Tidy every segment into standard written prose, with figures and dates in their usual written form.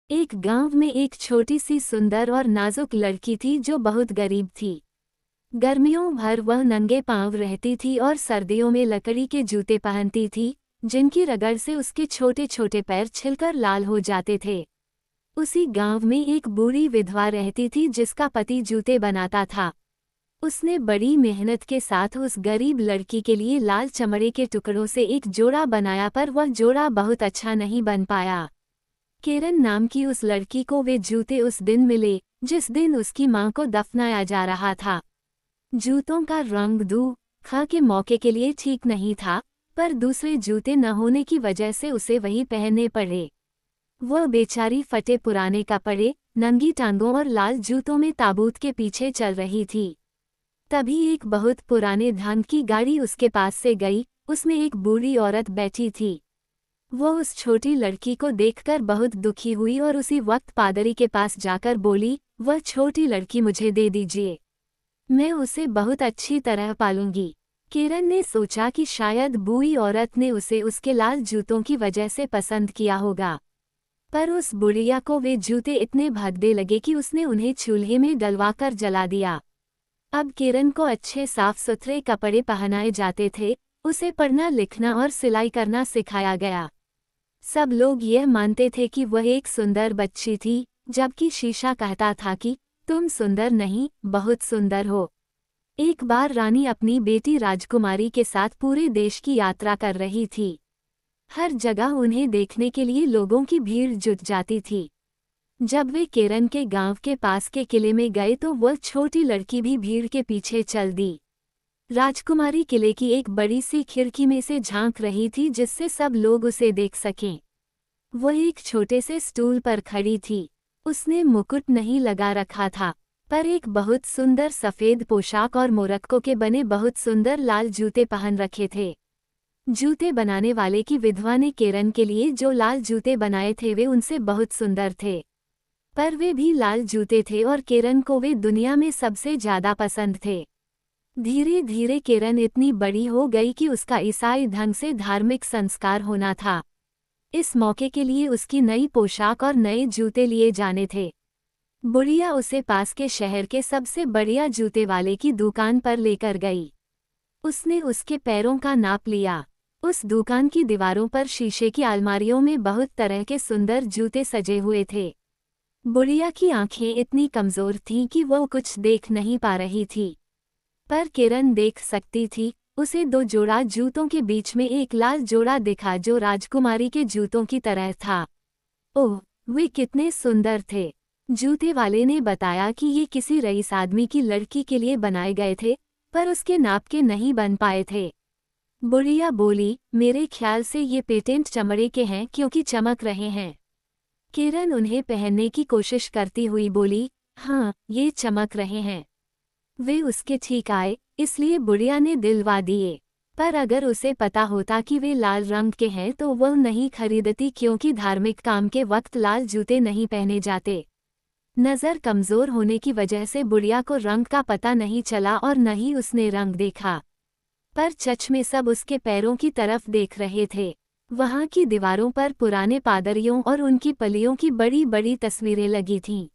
एक गांव में एक छोटी सी सुंदर और नाजुक लड़की थी जो बहुत गरीब थी। गर्मियों भर वह नंगे पांव रहती थी और सर्दियों में लकड़ी के जूते पहनती थी, जिनकी रगड़ से उसके छोटे छोटे पैर छिलकर लाल हो जाते थे। उसी गांव में एक बूढ़ी विधवा रहती थी जिसका पति जूते बनाता था। उसने बड़ी मेहनत के साथ उस गरीब लड़की के लिए लाल चमड़े के टुकड़ों से एक जोड़ा बनाया, पर वह जोड़ा बहुत अच्छा नहीं बन पाया। किरण नाम की उस लड़की को वे जूते उस दिन मिले जिस दिन उसकी मां को दफनाया जा रहा था। जूतों का रंग दूल्हा के मौके के लिए ठीक नहीं था, पर दूसरे जूते न होने की वजह से उसे वही पहनने पड़े। वह बेचारी फटे पुराने कपड़े, नंगी टांगों और लाल जूतों में ताबूत के पीछे चल रही थी। तभी एक बहुत पुराने ढंग की गाड़ी उसके पास से गई। उसमें एक बूढ़ी औरत बैठी थी। वो उस छोटी लड़की को देखकर बहुत दुखी हुई और उसी वक्त पादरी के पास जाकर बोली, वह छोटी लड़की मुझे दे दीजिए, मैं उसे बहुत अच्छी तरह पालूंगी। किरण ने सोचा कि शायद बूढ़ी औरत ने उसे उसके लाल जूतों की वजह से पसंद किया होगा, पर उस बुढ़िया को वे जूते इतने भद्दे लगे कि उसने उन्हें चूल्हे में डलवाकर जला दिया। अब किरण को अच्छे साफ सुथरे कपड़े पहनाए जाते थे, उसे पढ़ना लिखना और सिलाई करना सिखाया गया। सब लोग यह मानते थे कि वह एक सुंदर बच्ची थी, जबकि शीशा कहता था कि तुम सुंदर नहीं, बहुत सुंदर हो। एक बार रानी अपनी बेटी राजकुमारी के साथ पूरे देश की यात्रा कर रही थी। हर जगह उन्हें देखने के लिए लोगों की भीड़ जुट जाती थी। जब वे किरण के गांव के पास के किले में गए तो वह छोटी लड़की भी भीड़ के पीछे चल दी। राजकुमारी किले की एक बड़ी सी खिड़की में से झांक रही थी जिससे सब लोग उसे देख सकें। वह एक छोटे से स्टूल पर खड़ी थी। उसने मुकुट नहीं लगा रखा था, पर एक बहुत सुंदर सफ़ेद पोशाक और मोरक्को के बने बहुत सुंदर लाल जूते पहन रखे थे। जूते बनाने वाले की विधवा ने किरण के लिए जो लाल जूते बनाए थे वे उनसे बहुत सुंदर थे, पर वे भी लाल जूते थे और किरण को वे दुनिया में सबसे ज़्यादा पसंद थे। धीरे धीरे किरण इतनी बड़ी हो गई कि उसका ईसाई ढंग से धार्मिक संस्कार होना था। इस मौके के लिए उसकी नई पोशाक और नए जूते लिए जाने थे। बुढ़िया उसे पास के शहर के सबसे बढ़िया जूते वाले की दुकान पर लेकर गई। उसने उसके पैरों का नाप लिया। उस दुकान की दीवारों पर शीशे की अलमारियों में बहुत तरह के सुंदर जूते सजे हुए थे। बुढ़िया की आंखें इतनी कमजोर थीं कि वह कुछ देख नहीं पा रही थी, पर किरण देख सकती थी। उसे दो जोड़ा जूतों के बीच में एक लाल जोड़ा दिखा जो राजकुमारी के जूतों की तरह था। ओह, वे कितने सुंदर थे! जूते वाले ने बताया कि ये किसी रईस आदमी की लड़की के लिए बनाए गए थे, पर उसके नाप के नहीं बन पाए थे। बुढ़िया बोली, मेरे ख्याल से ये पेटेंट चमड़े के हैं क्योंकि चमक रहे हैं। किरण उन्हें पहनने की कोशिश करती हुई बोली, हाँ, ये चमक रहे हैं। वे उसके ठीक आए, इसलिए बुढ़िया ने दिलवा दिए, पर अगर उसे पता होता कि वे लाल रंग के हैं तो वह नहीं खरीदती, क्योंकि धार्मिक काम के वक्त लाल जूते नहीं पहने जाते। नज़र कमज़ोर होने की वजह से बुढ़िया को रंग का पता नहीं चला और न ही उसने रंग देखा, पर चच में सब उसके पैरों की तरफ देख रहे थे। वहाँ की दीवारों पर पुराने पादरियों और उनकी पलियों की बड़ी बड़ी तस्वीरें लगी थीं,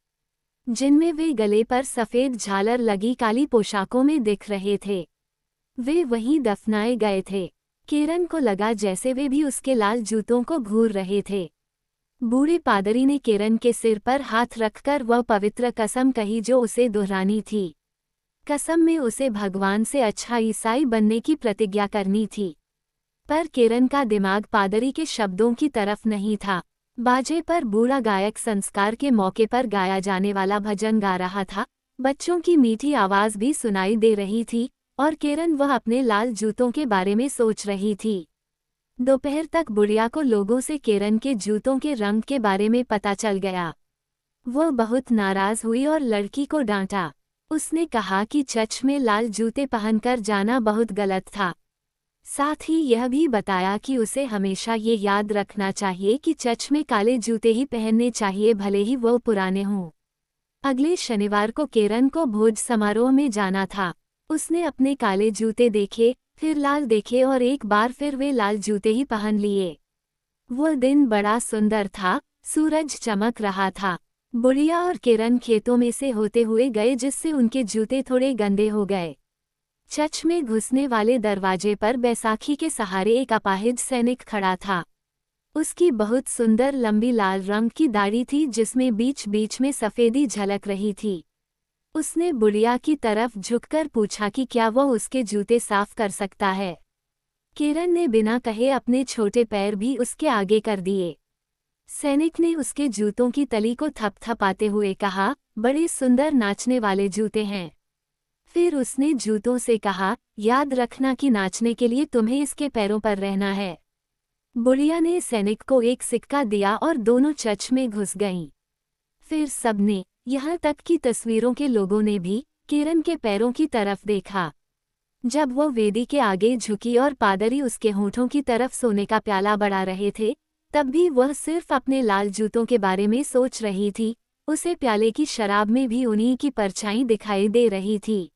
जिनमें वे गले पर सफ़ेद झालर लगी काली पोशाकों में दिख रहे थे। वे वहीं दफनाए गए थे। किरण को लगा जैसे वे भी उसके लाल जूतों को घूर रहे थे। बूढ़े पादरी ने किरण के सिर पर हाथ रखकर वह पवित्र कसम कही जो उसे दोहरानी थी। कसम में उसे भगवान से अच्छा ईसाई बनने की प्रतिज्ञा करनी थी, पर किरण का दिमाग पादरी के शब्दों की तरफ नहीं था। बाजे पर बूढ़ा गायक संस्कार के मौके पर गाया जाने वाला भजन गा रहा था। बच्चों की मीठी आवाज़ भी सुनाई दे रही थी और किरण वह अपने लाल जूतों के बारे में सोच रही थी। दोपहर तक बुढ़िया को लोगों से किरण के जूतों के रंग के बारे में पता चल गया। वह बहुत नाराज़ हुई और लड़की को डांटा। उसने कहा कि चर्च में लाल जूते पहनकर जाना बहुत गलत था। साथ ही यह भी बताया कि उसे हमेशा ये याद रखना चाहिए कि चर्च में काले जूते ही पहनने चाहिए, भले ही वो पुराने हों। अगले शनिवार को किरण को भोज समारोह में जाना था। उसने अपने काले जूते देखे, फिर लाल देखे और एक बार फिर वे लाल जूते ही पहन लिए। वह दिन बड़ा सुंदर था। सूरज चमक रहा था। बुढ़िया और किरण खेतों में से होते हुए गए, जिससे उनके जूते थोड़े गंदे हो गए। चर्च में घुसने वाले दरवाजे पर बैसाखी के सहारे एक अपाहिज सैनिक खड़ा था। उसकी बहुत सुंदर लंबी लाल रंग की दाढ़ी थी, जिसमें बीच बीच में सफेदी झलक रही थी। उसने बुढ़िया की तरफ झुककर पूछा कि क्या वह उसके जूते साफ कर सकता है। किरण ने बिना कहे अपने छोटे पैर भी उसके आगे कर दिए। सैनिक ने उसके जूतों की तली को थपथपाते हुए कहा, बड़े सुंदर नाचने वाले जूते हैं। फिर उसने जूतों से कहा, याद रखना कि नाचने के लिए तुम्हें इसके पैरों पर रहना है। बुढ़िया ने सैनिक को एक सिक्का दिया और दोनों चर्च में घुस गईं। फिर सबने, यहाँ तक कि तस्वीरों के लोगों ने भी, किरण के पैरों की तरफ देखा। जब वो वेदी के आगे झुकी और पादरी उसके होठों की तरफ सोने का प्याला बढ़ा रहे थे, तब भी वह सिर्फ अपने लाल जूतों के बारे में सोच रही थी। उसे प्याले की शराब में भी उन्हीं की परछाई दिखाई दे रही थी।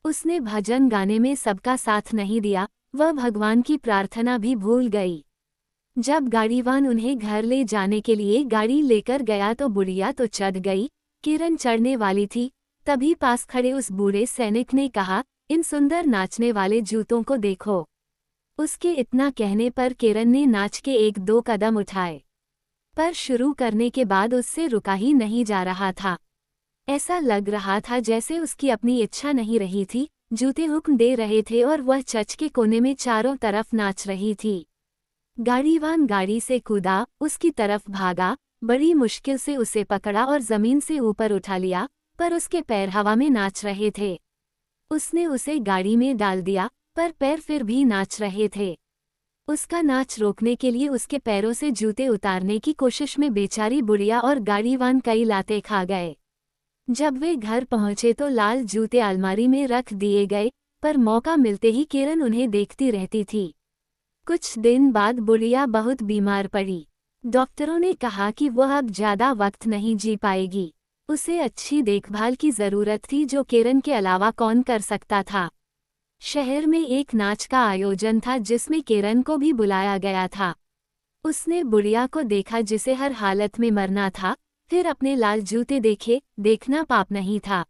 उसने भजन गाने में सबका साथ नहीं दिया, वह भगवान की प्रार्थना भी भूल गई। जब गाड़ीवान उन्हें घर ले जाने के लिए गाड़ी लेकर गया तो बुढ़िया तो चढ़ गई, किरण चढ़ने वाली थी। तभी पास खड़े उस बूढ़े सैनिक ने कहा, इन सुंदर नाचने वाले जूतों को देखो। उसके इतना कहने पर किरण ने नाच के एक दो कदम उठाए, पर शुरू करने के बाद उससे रुका ही नहीं जा रहा था। ऐसा लग रहा था जैसे उसकी अपनी इच्छा नहीं रही थी। जूते हुक्म दे रहे थे और वह चर्च के कोने में चारों तरफ नाच रही थी। गाड़ीवान गाड़ी से कूदा, उसकी तरफ भागा, बड़ी मुश्किल से उसे पकड़ा और जमीन से ऊपर उठा लिया, पर उसके पैर हवा में नाच रहे थे। उसने उसे गाड़ी में डाल दिया, पर पैर फिर भी नाच रहे थे। उसका नाच रोकने के लिए उसके पैरों से जूते उतारने की कोशिश में बेचारी बुढ़िया और गाड़ीवान कई लातें खा गए। जब वे घर पहुंचे तो लाल जूते अलमारी में रख दिए गए, पर मौका मिलते ही किरण उन्हें देखती रहती थी। कुछ दिन बाद बुढ़िया बहुत बीमार पड़ी। डॉक्टरों ने कहा कि वह अब ज्यादा वक्त नहीं जी पाएगी। उसे अच्छी देखभाल की जरूरत थी, जो किरण के अलावा कौन कर सकता था। शहर में एक नाच का आयोजन था जिसमें किरण को भी बुलाया गया था। उसने बुढ़िया को देखा जिसे हर हालत में मरना था, फिर अपने लाल जूते देखे, देखना पाप नहीं था।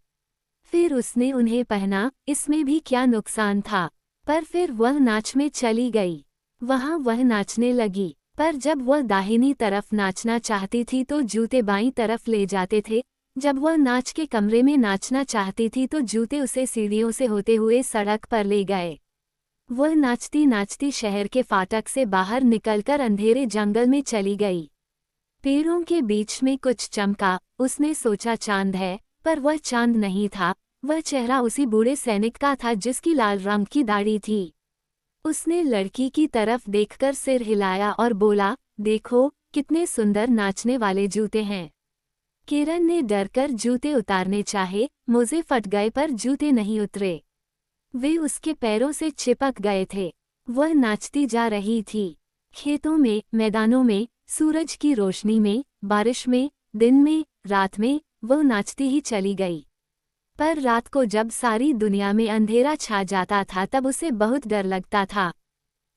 फिर उसने उन्हें पहना, इसमें भी क्या नुकसान था। पर फिर वह नाच में चली गई। वहाँ वह नाचने लगी, पर जब वह दाहिनी तरफ नाचना चाहती थी तो जूते बाईं तरफ ले जाते थे। जब वह नाच के कमरे में नाचना चाहती थी तो जूते उसे सीढ़ियों से होते हुए सड़क पर ले गए। वह नाचती नाचती शहर के फाटक से बाहर निकलकर अंधेरे जंगल में चली गई। पेड़ों के बीच में कुछ चमका, उसने सोचा चांद है, पर वह चांद नहीं था। वह चेहरा उसी बूढ़े सैनिक का था जिसकी लाल रंग की दाढ़ी थी। उसने लड़की की तरफ देखकर सिर हिलाया और बोला, देखो कितने सुंदर नाचने वाले जूते हैं। किरण ने डरकर जूते उतारने चाहे, मोजे फट गए पर जूते नहीं उतरे। वे उसके पैरों से चिपक गए थे। वह नाचती जा रही थी। खेतों में, मैदानों में, सूरज की रोशनी में, बारिश में, दिन में, रात में, वह नाचती ही चली गई। पर रात को जब सारी दुनिया में अंधेरा छा जाता था तब उसे बहुत डर लगता था।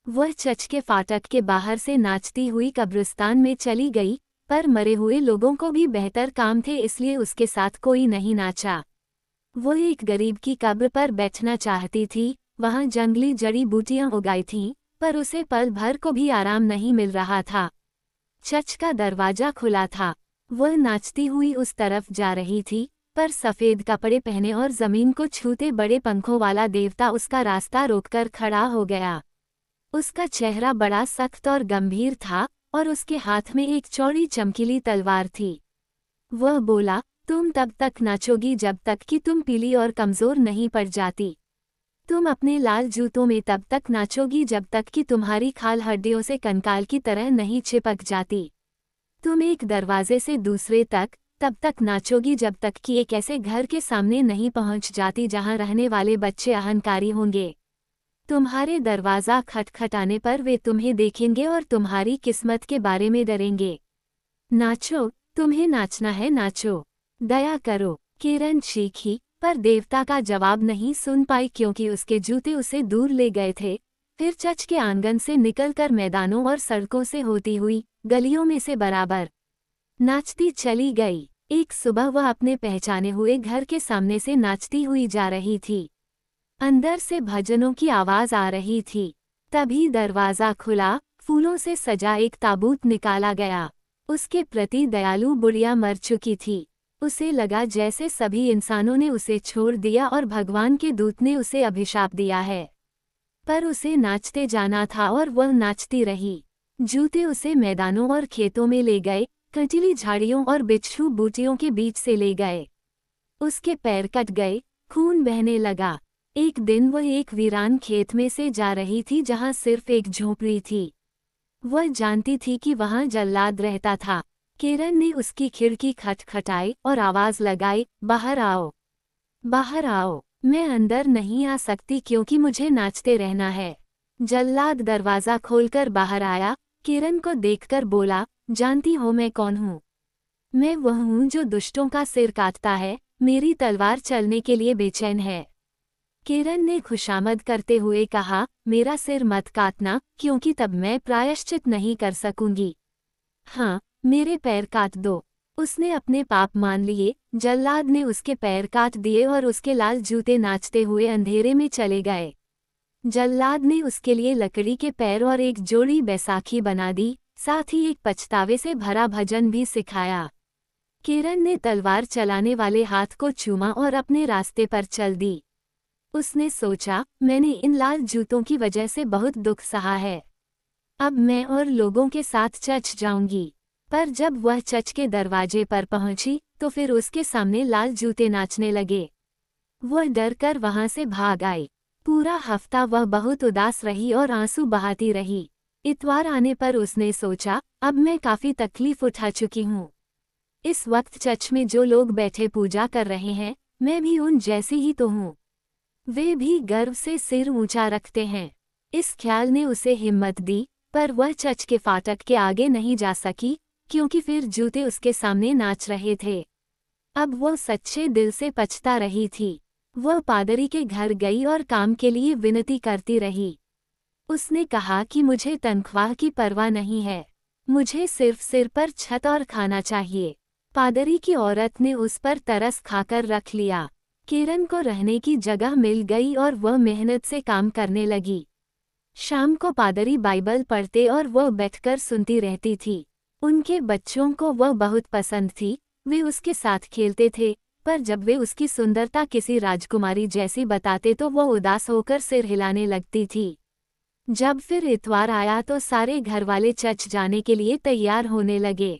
वह चर्च के फाटक के बाहर से नाचती हुई कब्रिस्तान में चली गई, पर मरे हुए लोगों को भी बेहतर काम थे, इसलिए उसके साथ कोई नहीं नाचा। वह एक गरीब की कब्र पर बैठना चाहती थी। वहाँ जंगली जड़ी बूटियां उगाई थीं, पर उसे पल भर को भी आराम नहीं मिल रहा था। चर्च का दरवाजा खुला था। वह नाचती हुई उस तरफ जा रही थी, पर सफ़ेद कपड़े पहने और जमीन को छूते बड़े पंखों वाला देवता उसका रास्ता रोककर खड़ा हो गया। उसका चेहरा बड़ा सख्त और गंभीर था और उसके हाथ में एक चौड़ी चमकीली तलवार थी। वह बोला, तुम तब तक नाचोगी जब तक कि तुम पीली और कमज़ोर नहीं पड़ जाती। तुम अपने लाल जूतों में तब तक नाचोगी जब तक कि तुम्हारी खाल हड्डियों से कंकाल की तरह नहीं चिपक जाती। तुम एक दरवाजे से दूसरे तब तक नाचोगी जब तक कि एक ऐसे घर के सामने नहीं पहुंच जाती जहां रहने वाले बच्चे अहंकारी होंगे। तुम्हारे दरवाज़ा खटखटाने पर वे तुम्हें देखेंगे और तुम्हारी किस्मत के बारे में डरेंगे। नाचो, तुम्हें नाचना है, नाचो, दया करो। किरण चीखी, पर देवता का जवाब नहीं सुन पाई क्योंकि उसके जूते उसे दूर ले गए थे। फिर चर्च के आंगन से निकलकर मैदानों और सड़कों से होती हुई गलियों में से बराबर नाचती चली गई। एक सुबह वह अपने पहचाने हुए घर के सामने से नाचती हुई जा रही थी। अंदर से भजनों की आवाज आ रही थी। तभी दरवाजा खुला, फूलों से सजा एक ताबूत निकाला गया। उसके प्रति दयालु बुढ़िया मर चुकी थी। उसे लगा जैसे सभी इंसानों ने उसे छोड़ दिया और भगवान के दूत ने उसे अभिशाप दिया है। पर उसे नाचते जाना था और वह नाचती रही। जूते उसे मैदानों और खेतों में ले गए, कंटीली झाड़ियों और बिच्छू बूटियों के बीच से ले गए। उसके पैर कट गए, खून बहने लगा। एक दिन वह एक वीरान खेत में से जा रही थी जहां सिर्फ एक झोपड़ी थी। वह जानती थी कि वहां जल्लाद रहता था। किरण ने उसकी खिड़की खटखटाई और आवाज लगाई, बाहर आओ, बाहर आओ। मैं अंदर नहीं आ सकती क्योंकि मुझे नाचते रहना है। जल्लाद दरवाजा खोलकर बाहर आया, किरण को देखकर बोला, जानती हो मैं कौन हूँ? मैं वह हूँ जो दुष्टों का सिर काटता है। मेरी तलवार चलने के लिए बेचैन है। किरण ने खुशामद करते हुए कहा, मेरा सिर मत काटना क्योंकि तब मैं प्रायश्चित नहीं कर सकूंगी। हाँ, मेरे पैर काट दो। उसने अपने पाप मान लिए। जल्लाद ने उसके पैर काट दिए और उसके लाल जूते नाचते हुए अंधेरे में चले गए। जल्लाद ने उसके लिए लकड़ी के पैर और एक जोड़ी बैसाखी बना दी, साथ ही एक पछतावे से भरा भजन भी सिखाया। किरण ने तलवार चलाने वाले हाथ को चूमा और अपने रास्ते पर चल दी। उसने सोचा, मैंने इन लाल जूतों की वजह से बहुत दुख सहा है। अब मैं और लोगों के साथ चर्च जाऊंगी। पर जब वह चर्च के दरवाजे पर पहुंची तो फिर उसके सामने लाल जूते नाचने लगे। वह डर कर वहां से भाग आई। पूरा हफ्ता वह बहुत उदास रही और आंसू बहाती रही। इतवार आने पर उसने सोचा, अब मैं काफी तकलीफ उठा चुकी हूँ। इस वक्त चर्च में जो लोग बैठे पूजा कर रहे हैं, मैं भी उन जैसी ही तो हूँ। वे भी गर्व से सिर ऊंचा रखते हैं। इस ख्याल ने उसे हिम्मत दी, पर वह चर्च के फाटक के आगे नहीं जा सकी क्योंकि फिर जूते उसके सामने नाच रहे थे। अब वह सच्चे दिल से पछता रही थी। वह पादरी के घर गई और काम के लिए विनती करती रही। उसने कहा कि मुझे तनख्वाह की परवाह नहीं है, मुझे सिर्फ सिर पर छत और खाना चाहिए। पादरी की औरत ने उस पर तरस खाकर रख लिया। किरण को रहने की जगह मिल गई और वह मेहनत से काम करने लगी। शाम को पादरी बाइबल पढ़ते और वह बैठकर सुनती रहती थी। उनके बच्चों को वह बहुत पसंद थी। वे उसके साथ खेलते थे, पर जब वे उसकी सुंदरता किसी राजकुमारी जैसी बताते तो वह उदास होकर सिर हिलाने लगती थी। जब फिर इतवार आया तो सारे घरवाले चर्च जाने के लिए तैयार होने लगे।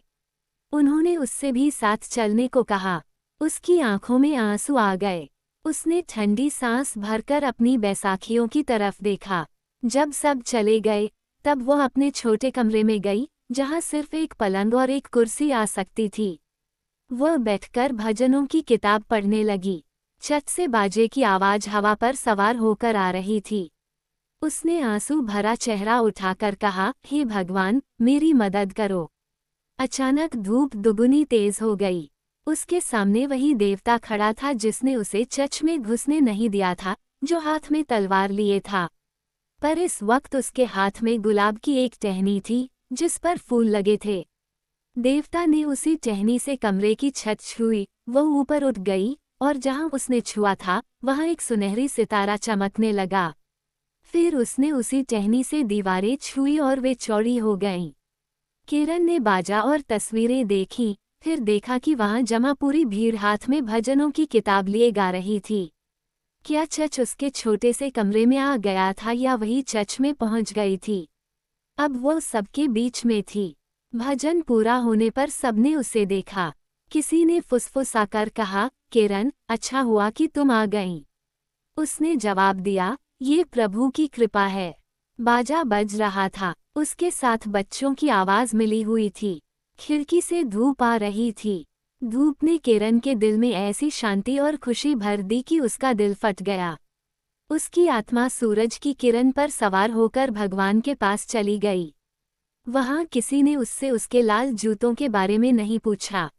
उन्होंने उससे भी साथ चलने को कहा। उसकी आंखों में आंसू आ गए। उसने ठंडी सांस भरकर अपनी बैसाखियों की तरफ देखा। जब सब चले गए तब वह अपने छोटे कमरे में गई जहां सिर्फ एक पलंग और एक कुर्सी आ सकती थी। वह बैठकर भजनों की किताब पढ़ने लगी। छत से बाजे की आवाज हवा पर सवार होकर आ रही थी। उसने आंसू भरा चेहरा उठाकर कहा, हे भगवान, मेरी मदद करो। अचानक धूप दुगुनी तेज हो गई। उसके सामने वही देवता खड़ा था जिसने उसे चर्च में घुसने नहीं दिया था, जो हाथ में तलवार लिए था। पर इस वक्त उसके हाथ में गुलाब की एक टहनी थी जिस पर फूल लगे थे। देवता ने उसी टहनी से कमरे की छत छुई। वह ऊपर उठ गई और जहां उसने छुआ था वहां एक सुनहरी सितारा चमकने लगा। फिर उसने उसी टहनी से दीवारें छुई और वे चौड़ी हो गईं। किरण ने बाजा और तस्वीरें देखीं, फिर देखा कि वहां जमा पूरी भीड़ हाथ में भजनों की किताब लिए गा रही थी। क्या चर्च उसके छोटे से कमरे में आ गया था या वही चर्च में पहुंच गई थी? अब वो सबके बीच में थी। भजन पूरा होने पर सबने उसे देखा। किसी ने फुसफुसाकर कहा, किरण, अच्छा हुआ कि तुम आ गईं। उसने जवाब दिया, ये प्रभु की कृपा है। बाजा बज रहा था। उसके साथ बच्चों की आवाज मिली हुई थी। खिड़की से धूप आ रही थी। धूप ने किरण के दिल में ऐसी शांति और खुशी भर दी कि उसका दिल फट गया। उसकी आत्मा सूरज की किरण पर सवार होकर भगवान के पास चली गई। वहां किसी ने उससे उसके लाल जूतों के बारे में नहीं पूछा।